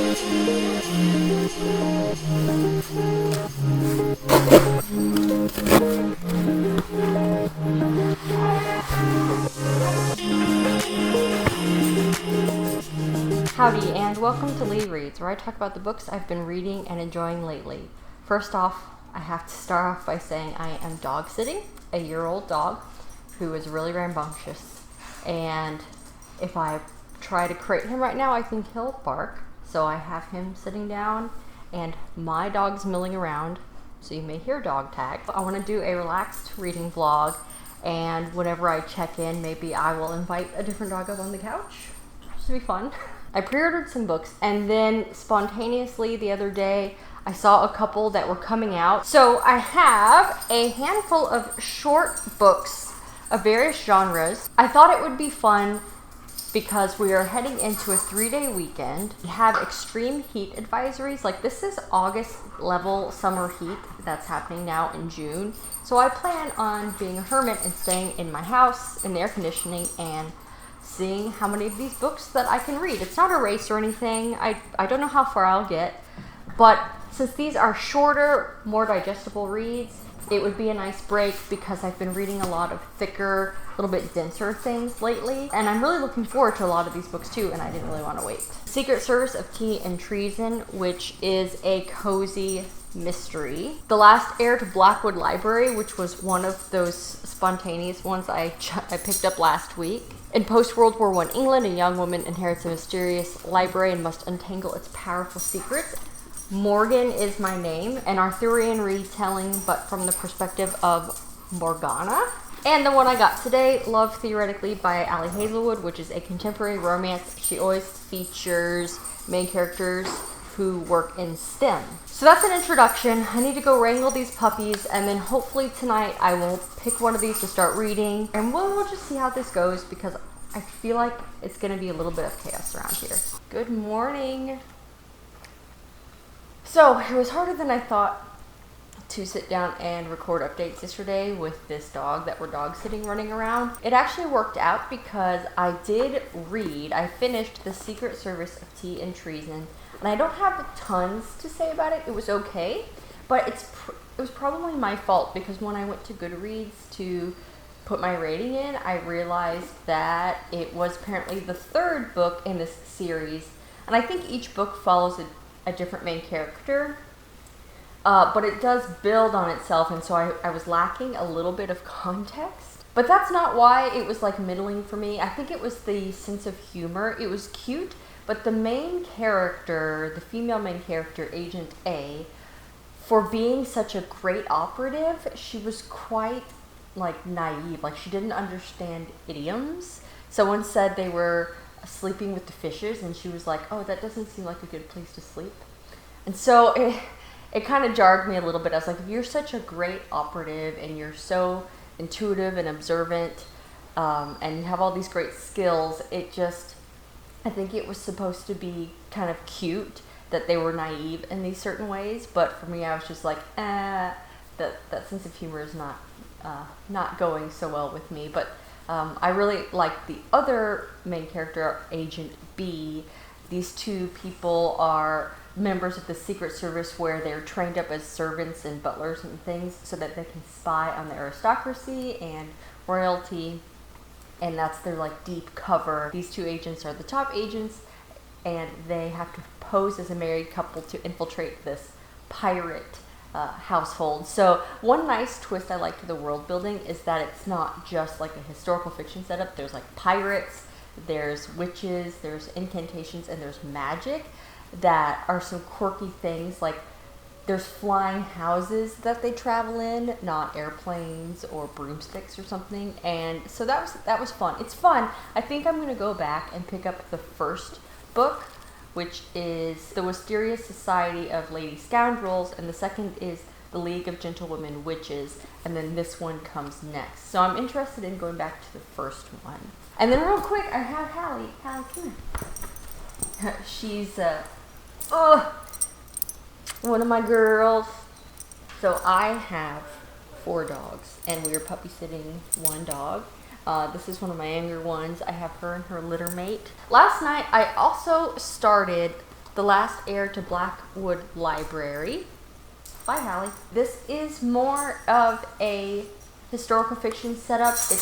Howdy, and welcome to LeeReads, where I talk about the books I've been reading and enjoying lately. First off, I have to start off by saying I am dog sitting a year-old dog who is really rambunctious, and if I try to crate him right now, I think he'll bark. So I have him sitting down, and my dog's milling around, so you may hear dog tags. I want to do a relaxed reading vlog, and whenever I check in, maybe I will invite a different dog up on the couch. Should be fun. I pre-ordered some books, and then spontaneously the other day I saw a couple that were coming out. So I have a handful of short books of various genres. I thought it would be fun because we are heading into a 3-day weekend. We have extreme heat advisories. Like, this is August level summer heat that's happening now in June. So I plan on being a hermit and staying in my house in the air conditioning and seeing how many of these books that I can read. It's not a race or anything. I don't know how far I'll get, but since these are shorter, more digestible reads, it would be a nice break because I've been reading a lot of thicker, a little bit denser things lately, and I'm really looking forward to a lot of these books too, and I didn't really want to wait. Secret Service of Tea and Treason, which is a cozy mystery. The Last Heir to Blackwood Library, which was one of those spontaneous ones I picked up last week. In post-World War I England, a young woman inherits a mysterious library and must untangle its powerful secrets. Morgan Is My Name, an Arthurian retelling, but from the perspective of Morgana. And the one I got today, Love Theoretically by Ali Hazelwood, which is a contemporary romance. She always features main characters who work in STEM. So that's an introduction. I need to go wrangle these puppies, and then hopefully tonight I will pick one of these to start reading, and we'll just see how this goes because I feel like it's going to be a little bit of chaos around here. Good morning. So it was harder than I thought to sit down and record updates yesterday with this dog that we're dog sitting running around. It actually worked out because I did read. I finished The Secret Service of Tea and Treason, and I don't have tons to say about it. It was okay, but it was probably my fault because when I went to Goodreads to put my rating in, I realized that it was apparently the third book in this series, and I think each book follows a different main character, but it does build on itself, and so I was lacking a little bit of context. But that's not why it was like middling for me. I think it was the sense of humor. It was cute, but the main character, the female main character, Agent A, for being such a great operative, she was quite like naive. Like, she didn't understand idioms. Someone said they were sleeping with the fishes, and she was like, oh, that doesn't seem like a good place to sleep. And so it kind of jarred me a little bit. I was like, if you're such a great operative and you're so intuitive and observant, and you have all these great skills, I think it was supposed to be kind of cute that they were naive in these certain ways, but for me I was just like, that sense of humor is not going so well with me. But I really like the other main character, Agent B. These two people are members of the Secret Service where they're trained up as servants and butlers and things so that they can spy on the aristocracy and royalty, and that's their like deep cover. These two agents are the top agents, and they have to pose as a married couple to infiltrate this pirate household. So one nice twist I like to the world building is that it's not just like a historical fiction setup. There's like pirates, there's witches, there's incantations, and there's magic that are some quirky things. Like, there's flying houses that they travel in, not airplanes or broomsticks or something. And so that was fun. It's fun. I think I'm going to go back and pick up the first book, which is The Mysterious Society of Lady Scoundrels, and the second is The League of Gentlewomen Witches, and then this one comes next. So I'm interested in going back to the first one. And then real quick, I have Hallie. Hallie, come here. She's one of my girls. So I have 4 dogs, and we are puppy sitting one dog. This is one of my younger ones. I have her and her litter mate. Last night I also started The Last Heir to Blackwood Library by Hallie. This is more of a historical fiction setup. It's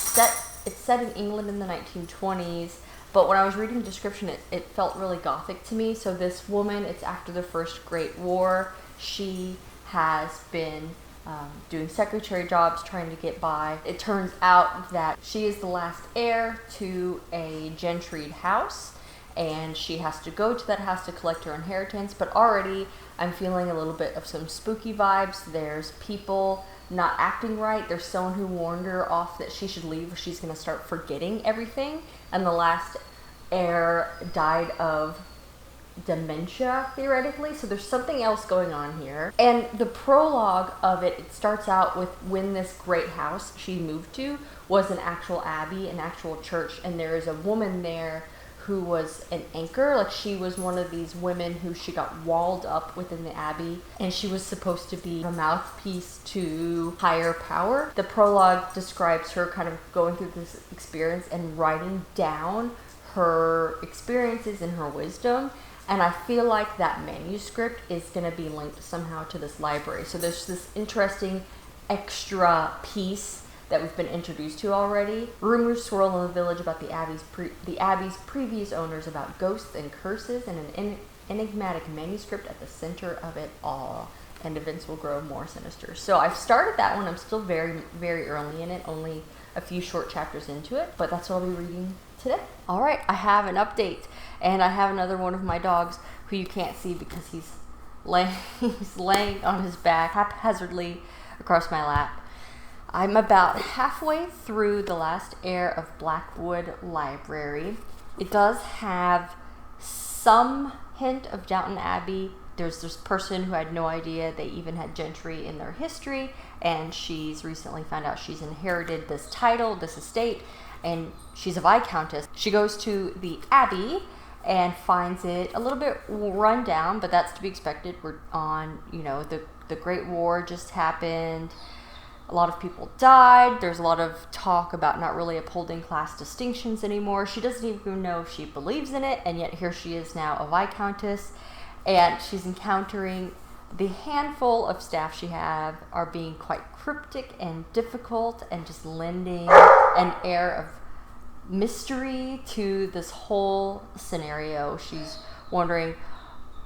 set in England in the 1920s, but when I was reading the description, it felt really gothic to me. So this woman, it's after the First Great War. She has been doing secretary jobs, trying to get by. It turns out that she is the last heir to a gentried house, and she has to go to that house to collect her inheritance. But already I'm feeling a little bit of some spooky vibes. There's people not acting right. There's someone who warned her off that she should leave or she's going to start forgetting everything. And the last heir died of dementia, theoretically. So there's something else going on here. And the prologue of it starts out with when this great house she moved to was an actual abbey, an actual church. And there is a woman there who was an anchor. Like, she was one of these women who she got walled up within the abbey, and she was supposed to be a mouthpiece to higher power. The prologue describes her kind of going through this experience and writing down her experiences and her wisdom. And I feel like that manuscript is going to be linked somehow to this library. So there's this interesting extra piece that we've been introduced to already. Rumors swirl in the village about the abbey's previous owners, about ghosts and curses, and an enigmatic manuscript at the center of it all. And events will grow more sinister. So I've started that one. I'm still very, very early in it, only a few short chapters into it, but that's what I'll be reading today. All right, I have an update, and I have another one of my dogs who you can't see because he's laying on his back haphazardly across my lap. I'm about halfway through The Last Heir of Blackwood Library. It does have some hint of Downton Abbey. There's this person who had no idea they even had gentry in their history, and she's recently found out she's inherited this title, this estate, and she's a viscountess. She goes to the abbey and finds it a little bit run down, but that's to be expected. We're on, the Great War just happened. A lot of people died. There's a lot of talk about not really upholding class distinctions anymore. She doesn't even know if she believes in it, and yet here she is now, a viscountess, and she's encountering the handful of staff she have are being quite cryptic and difficult and just lending an air of mystery to this whole scenario. She's wondering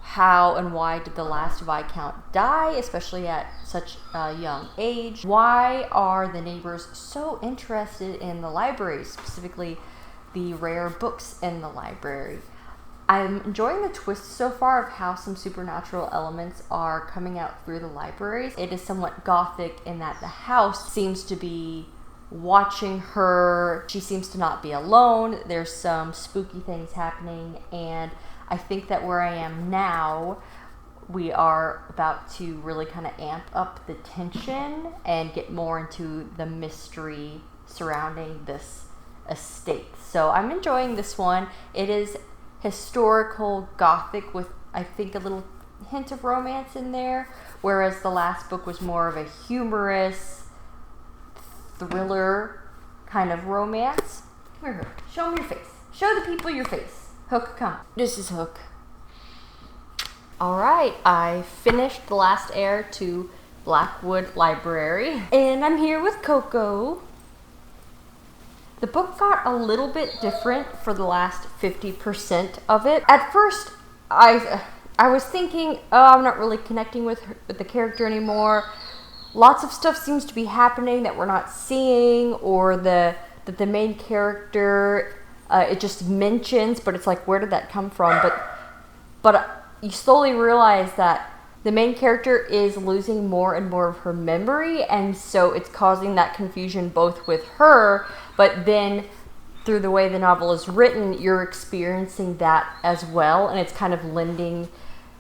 how and why did the last Viscount die, especially at such a young age? Why are the neighbors so interested in the library, specifically the rare books in the library? I'm enjoying the twist so far of how some supernatural elements are coming out through the libraries. It is somewhat gothic in that the house seems to be watching her. She seems to not be alone. There's some spooky things happening, and I think that where I am now, we are about to really kind of amp up the tension and get more into the mystery surrounding this estate. So I'm enjoying this one. It is historical gothic with, I think, a little hint of romance in there, whereas the last book was more of a humorous thriller kind of romance. Come here, Hook. Show them your face. Show the people your face. Hook, come. This is Hook. All right, I finished The Last Heir to Blackwood Library, and I'm here with Coco. The book got a little bit different for the last 50% of it. At first, I was thinking, I'm not really connecting with the character anymore. Lots of stuff seems to be happening that we're not seeing, or that the main character, it just mentions, but it's like, where did that come from? But you slowly realize that the main character is losing more and more of her memory, and so it's causing that confusion both with her, but then through the way the novel is written, you're experiencing that as well, and it's kind of lending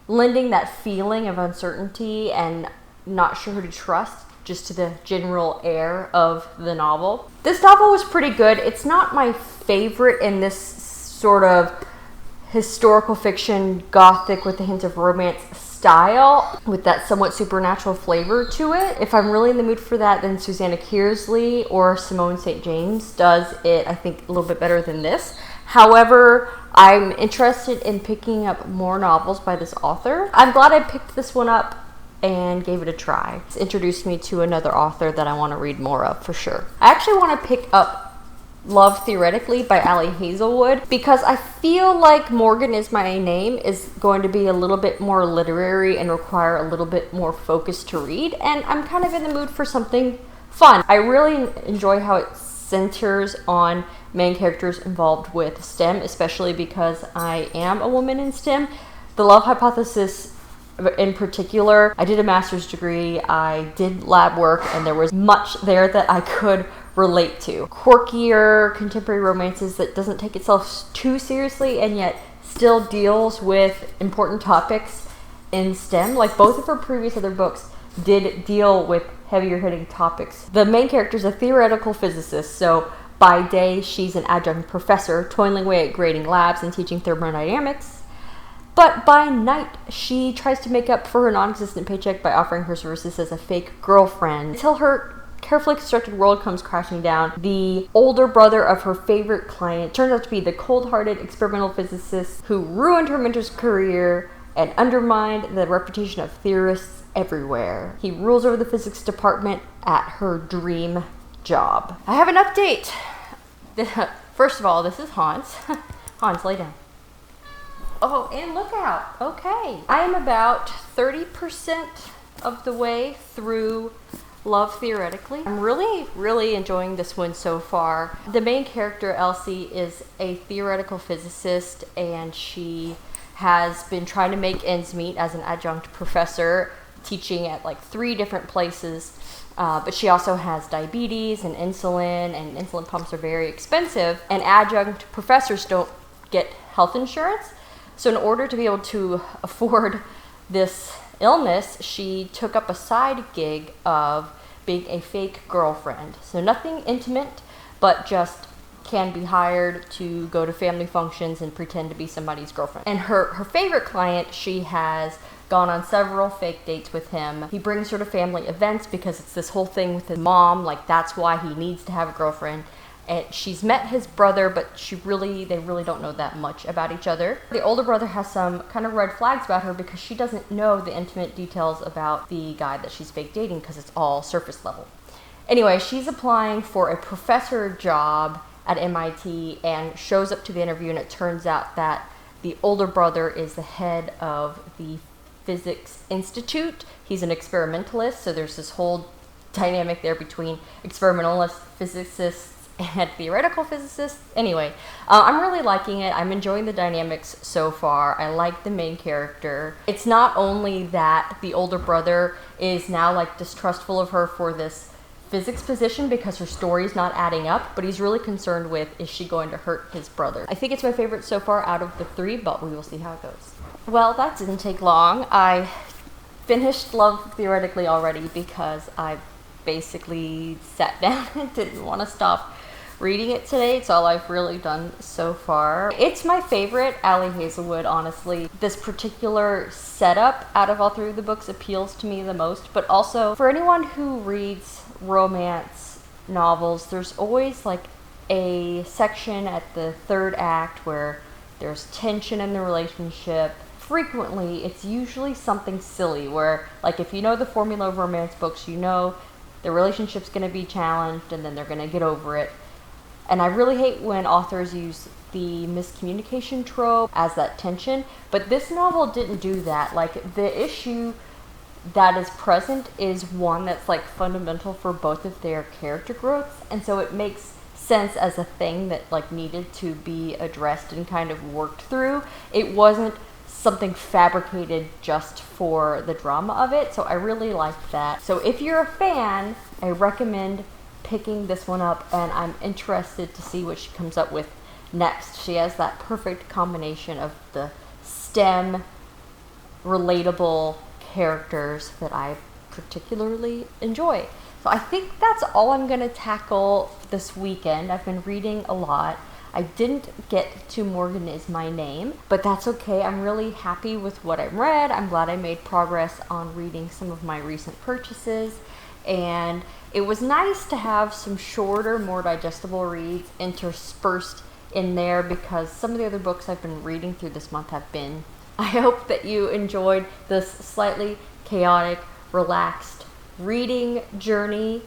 that feeling of uncertainty and not sure who to trust, just to the general air of the novel. This novel was pretty good. It's not my favorite in this sort of historical fiction, gothic with a hint of romance style, with that somewhat supernatural flavor to it. If I'm really in the mood for that, then Susanna Kearsley or Simone St. James does it, I think, a little bit better than this. However, I'm interested in picking up more novels by this author. I'm glad I picked this one up and gave it a try. It's introduced me to another author that I want to read more of for sure. I actually want to pick up Love Theoretically by Ali Hazelwood because I feel like Morgan Is My Name is going to be a little bit more literary and require a little bit more focus to read, and I'm kind of in the mood for something fun. I really enjoy how it centers on main characters involved with STEM, especially because I am a woman in STEM. The Love Hypothesis in particular, I did a master's degree, I did lab work, and there was much there that I could relate to. Quirkier contemporary romances that doesn't take itself too seriously and yet still deals with important topics in STEM. Like both of her previous other books did deal with heavier hitting topics. The main character is a theoretical physicist, so by day she's an adjunct professor toiling away at grading labs and teaching thermodynamics. But by night, she tries to make up for her non-existent paycheck by offering her services as a fake girlfriend until her carefully constructed world comes crashing down. The older brother of her favorite client turns out to be the cold-hearted experimental physicist who ruined her mentor's career and undermined the reputation of theorists everywhere. He rules over the physics department at her dream job. I have an update. First of all, this is Hans. Hans, lay down. Oh, and look out. Okay. I am about 30% of the way through Love Theoretically. I'm really enjoying this one so far. The main character, Elsie, is a theoretical physicist, and she has been trying to make ends meet as an adjunct professor, teaching at like 3 different places. But she also has diabetes and insulin pumps are very expensive, and adjunct professors don't get health insurance. So in order to be able to afford this illness, she took up a side gig of being a fake girlfriend. So nothing intimate, but just can be hired to go to family functions and pretend to be somebody's girlfriend. And her favorite client, she has gone on several fake dates with him. He brings her to family events because it's this whole thing with his mom, like that's why he needs to have a girlfriend. And she's met his brother, but they really don't know that much about each other. The older brother has some kind of red flags about her because she doesn't know the intimate details about the guy that she's fake dating because it's all surface level. Anyway, she's applying for a professor job at MIT and shows up to the interview, and it turns out that the older brother is the head of the Physics Institute. He's an experimentalist, so there's this whole dynamic there between experimentalist physicists and theoretical physicists. Anyway, I'm really liking it. I'm enjoying the dynamics so far. I like the main character. It's not only that the older brother is now like distrustful of her for this physics position because her story's not adding up, but he's really concerned with, is she going to hurt his brother? I think it's my favorite so far out of the 3, but we will see how it goes. Well, that didn't take long. I finished Love Theoretically already because I basically sat down and didn't want to stop reading it today. It's all I've really done so far. It's my favorite Ali Hazelwood, honestly. This particular setup out of all 3 of the books appeals to me the most, but also for anyone who reads romance novels, there's always like a section at the 3rd act where there's tension in the relationship. Frequently, it's usually something silly where, like, if you know the formula of romance books, you know the relationship's going to be challenged and then they're going to get over it. And I really hate when authors use the miscommunication trope as that tension, but this novel didn't do that. Like, the issue that is present is one that's like fundamental for both of their character growths, and so it makes sense as a thing that like needed to be addressed and kind of worked through. It wasn't something fabricated just for the drama of it, so I really liked that. So if you're a fan, I recommend picking this one up, and I'm interested to see what she comes up with next. She has that perfect combination of the STEM relatable characters that I particularly enjoy. So I think that's all I'm going to tackle this weekend. I've been reading a lot. I didn't get to Morgan Is My Name, but that's okay. I'm really happy with what I read. I'm glad I made progress on reading some of my recent purchases, and it was nice to have some shorter, more digestible reads interspersed in there because some of the other books I've been reading through this month have been. I hope that you enjoyed this slightly chaotic, relaxed reading journey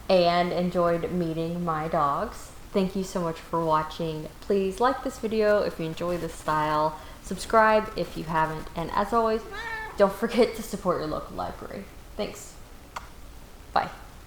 and enjoyed meeting my dogs. Thank you so much for watching. Please like this video if you enjoy this style, subscribe if you haven't, and as always, don't forget to support your local library. Thanks. Bye.